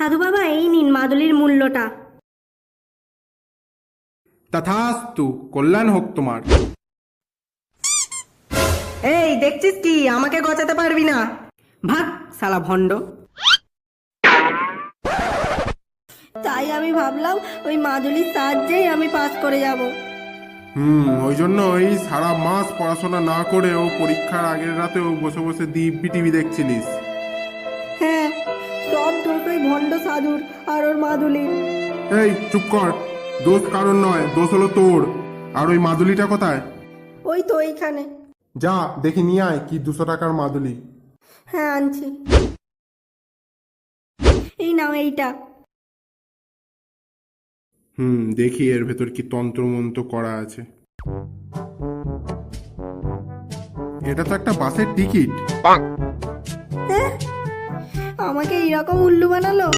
সাধু বাবা, এই নিন মাদুলির মূল্যটা। তথাস্তু, কল্যাণ হোক তোমার। এই দেখছিস কি, আমাকে গচাতে পারবি না। ভাগ শালা ভণ্ড। তাই আমি ভাবলাম ওই মাদুলির সাহায্যেই আমি পাস করে যাব। ওই জন্যই সারা মাস পড়াশোনা না করেও পরীক্ষার আগের রাতেও বসে বসে দিব্যি টিভি দেখছিলিস। হ্যাঁ, সব দোষ ওই ভণ্ড সাধুর আর ওর মাদুলির। এই চুপ কর, দোষ কারণ নয়, দোষ হলো তোর। আর ওই মাদুলিটা কোথায়? ওই তো এইখানে। যা দেখি নিয়ে আয় কি 200 টাকার মাদুলি। হ্যাঁ, আনছি। এই নাও এইটা। দেখি এর ভেতর কি তন্ত্রমন্ত্র করা আছে। এটা তো একটা বাসের টিকিট। আমাকে এইরকম উল্লু বানালো।